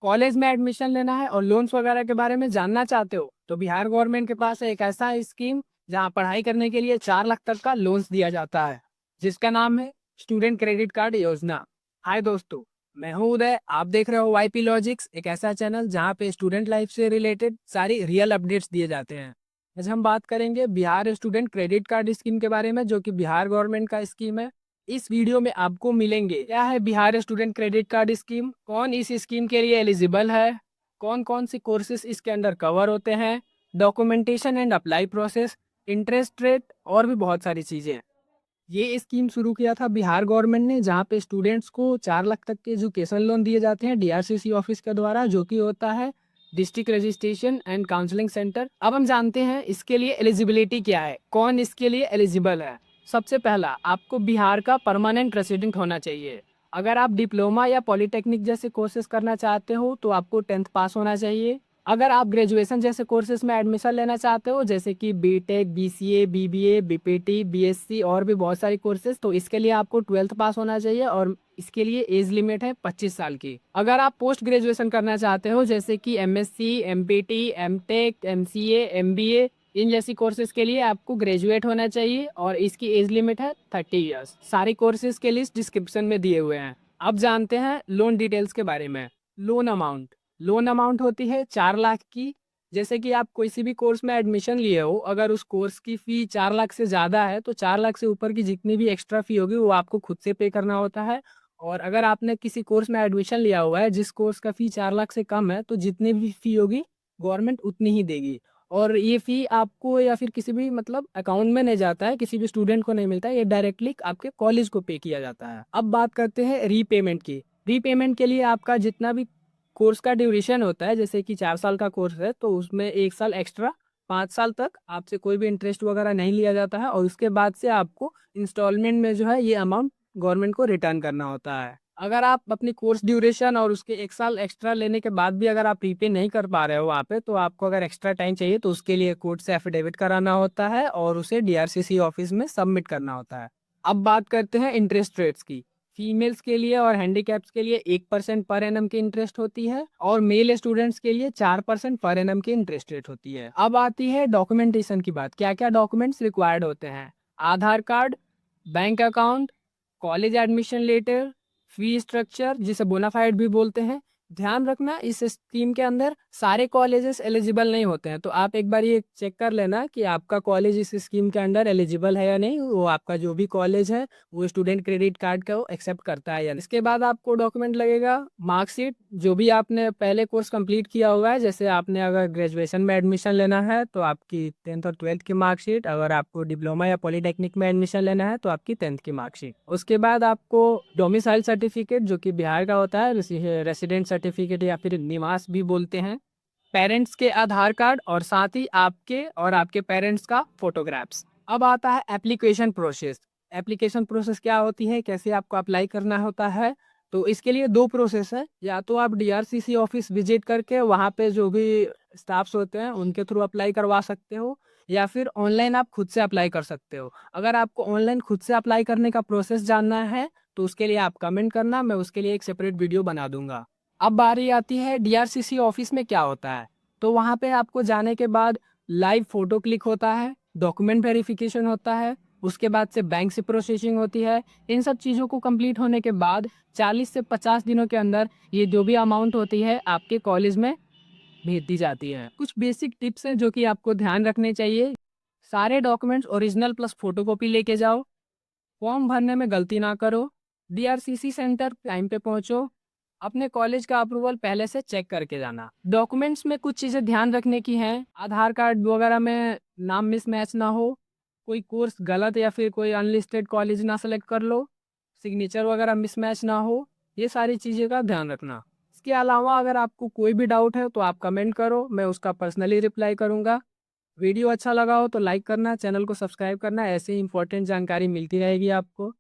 College में admission लेना है और लोन्स वगैरह के बारे में जानना चाहते हो तो बिहार गवर्नमेंट के पास है एक ऐसा स्कीम जहां पढ़ाई करने के लिए 4 लाख तक का लोन्स दिया जाता है, जिसका नाम है स्टूडेंट क्रेडिट कार्ड योजना। हाय दोस्तों, मैं हूं उदय। आप देख रहे हो वाईपी लॉजिक्स, एक ऐसा चैनल जहां पे स्टूडेंट लाइफ से रिलेटेड सारी रियल अपडेट्स दिए जाते हैं। आज हम बात करेंगे Bihar student credit card scheme के बारे में, जो कि बिहार गवर्नमेंट का स्कीम है। इस वीडियो में आपको मिलेंगे क्या है Bihar student credit card scheme, कौन इस स्कीम के लिए एलिजिबल है, कौन कौन सी कोर्सेज इसके अंदर कवर होते हैं, documentation and apply process, interest rate और भी बहुत सारी चीज़ें। ये स्कीम शुरू किया था बिहार गवर्नमेंट ने, जहाँ पे स्टूडेंट्स को 4 लाख तक के एजुकेशन लोन दिए जाते हैं डीआरसीसी ऑफिस के द्वारा, जो कि होता है district registration and counselling centre. अब हम जानते हैं इसके लिए एलिजिबिलिटी क्या है, कौन इसके लिए एलिजिबल है। सबसे पहला, आपको बिहार का परमानेंट रेसिडेंट होना चाहिए। अगर आप डिप्लोमा या पॉलिटेक्निक जैसे कोर्सेज करना चाहते हो तो आपको 10th पास होना चाहिए। अगर आप ग्रेजुएशन जैसे कोर्सेज में एडमिशन लेना चाहते हो, जैसे कि BTech, BCA, BBA, BPT, BSc और भी बहुत सारी कोर्सेज, तो इसके लिए आपको 12th पास होना चाहिए और इसके लिए एज लिमिट है 25 साल की। अगर आप पोस्ट ग्रेजुएशन करना चाहते हो, जैसे कि MSc, MPT, MTech, MCA, MBA, इन जैसी कोर्सेज के लिए आपको ग्रेजुएट होना चाहिए और इसकी एज लिमिट है 30 ईयर्स। सारी कोर्सेज के लिस्ट डिस्क्रिप्शन में दिए हुए हैं। अब जानते हैं लोन डिटेल्स के बारे में। लोन अमाउंट होती है 4 लाख की। जैसे कि आप कोई सी भी कोर्स में एडमिशन लिए हो, अगर उस कोर्स की फ़ी 4 लाख से ज़्यादा है तो 4 लाख से ऊपर की जितनी भी एक्स्ट्रा फ़ी होगी वो आपको खुद से पे करना होता है। और अगर आपने किसी कोर्स में एडमिशन लिया हुआ है जिस कोर्स का फ़ी 4 लाख से कम है, तो जितनी भी फ़ी होगी गवर्नमेंट उतनी ही देगी। और ये फ़ी आपको या फिर किसी भी मतलब अकाउंट में नहीं जाता है, किसी भी स्टूडेंट को नहीं मिलता है, ये डायरेक्टली आपके कॉलेज को पे किया जाता है। अब बात करते हैं रीपेमेंट की। रीपेमेंट के लिए आपका जितना भी कोर्स का ड्यूरेशन होता है, जैसे कि 4 साल का कोर्स है तो उसमें 1 साल एक्स्ट्रा, 5 साल तक आपसे कोई भी इंटरेस्ट वगैरह नहीं लिया जाता है और उसके बाद से आपको इंस्टॉलमेंट में जो है ये अमाउंट गवर्नमेंट को रिटर्न करना होता है। अगर आप अपनी कोर्स ड्यूरेशन और उसके 1 साल एक्स्ट्रा लेने के बाद भी अगर आप प्रीपे नहीं कर पा रहे हो वहाँ पे, तो आपको अगर एक्स्ट्रा टाइम चाहिए तो उसके लिए कोर्ट से एफिडेविट कराना होता है और उसे डीआरसीसी ऑफिस में सबमिट करना होता है। अब बात करते हैं इंटरेस्ट रेट्स की। फीमेल्स के लिए और हैंडीकैप्स के लिए 1% पर एनम की इंटरेस्ट होती है और मेल स्टूडेंट्स के लिए 4% पर एनम की इंटरेस्ट रेट होती है। अब आती है डॉक्यूमेंटेशन की बात, क्या क्या डॉक्यूमेंट्स रिक्वायर्ड होते हैं। Aadhaar card, bank account, college admission letter, fee structure जिसे बोनाफाइड भी बोलते हैं। ध्यान रखना इस स्कीम के अंदर सारे कॉलेजेस एलिजिबल नहीं होते हैं, तो आप एक बार ये चेक कर लेना कि आपका कॉलेज इस स्कीम के अंदर एलिजिबल है या नहीं। वो आपका जो भी कॉलेज है वो स्टूडेंट क्रेडिट कार्ड को एक्सेप्ट करता है या नहीं। इसके बाद आपको डॉक्यूमेंट लगेगा मार्कशीट, जो भी आपने पहले कोर्स कंप्लीट किया हुआ है। जैसे आपने अगर ग्रेजुएशन में एडमिशन लेना है तो आपकी 10th और 12th की मार्कशीट, अगर आपको डिप्लोमा या पॉलिटेक्निक में एडमिशन लेना है तो आपकी 10th की मार्कशीट। उसके बाद आपको डोमिसाइल सर्टिफिकेट, जो कि बिहार का होता है, रेसिडेंट सर्टिफिकेट या फिर निवास भी बोलते हैं, पेरेंट्स के आधार कार्ड और साथ ही आपके और आपके पेरेंट्स का फोटोग्राफ्स। अब आता है एप्लीकेशन प्रोसेस। एप्लीकेशन प्रोसेस क्या होती है, कैसे आपको अप्लाई करना होता है। तो इसके लिए दो प्रोसेस है, या तो आप डीआरसीसी ऑफिस विजिट करके वहाँ पे जो भी स्टाफ्स होते हैं उनके थ्रू अप्लाई करवा सकते हो, या फिर ऑनलाइन आप खुद से अप्लाई कर सकते हो। अगर आपको ऑनलाइन खुद से अप्लाई करने का प्रोसेस जानना है तो उसके लिए आप कमेंट करना, मैं उसके लिए एक सेपरेट वीडियो बना दूंगा। अब बारी आती है डीआरसीसी ऑफिस में क्या होता है। तो वहाँ पे आपको जाने के बाद लाइव फोटो क्लिक होता है, डॉक्यूमेंट वेरिफिकेशन होता है, उसके बाद से बैंक से प्रोसेसिंग होती है। इन सब चीज़ों को कंप्लीट होने के बाद 40 से 50 दिनों के अंदर ये जो भी अमाउंट होती है आपके कॉलेज में भेज दी जाती है। कुछ बेसिक टिप्स हैं जो कि आपको ध्यान रखने चाहिए। सारे डॉक्यूमेंट्स ओरिजिनल प्लस फोटोकॉपी लेके जाओ। फॉर्म भरने में गलती ना करो। डीआरसीसी सेंटर टाइम पे पहुंचो। अपने कॉलेज का अप्रूवल पहले से चेक करके जाना। डॉक्यूमेंट्स में कुछ चीज़ें ध्यान रखने की हैं। आधार कार्ड वगैरह में नाम मिसमैच ना हो, कोई कोर्स गलत या फिर कोई अनलिस्टेड कॉलेज ना सेलेक्ट कर लो, सिग्नेचर वगैरह मिसमैच ना हो, ये सारी चीज़ें का ध्यान रखना। इसके अलावा अगर आपको कोई भी डाउट है तो आप कमेंट करो, मैं उसका पर्सनली रिप्लाई करूँगा। वीडियो अच्छा लगा हो तो लाइक करना, चैनल को सब्सक्राइब करना, ऐसे ही इंपॉर्टेंट जानकारी मिलती रहेगी आपको।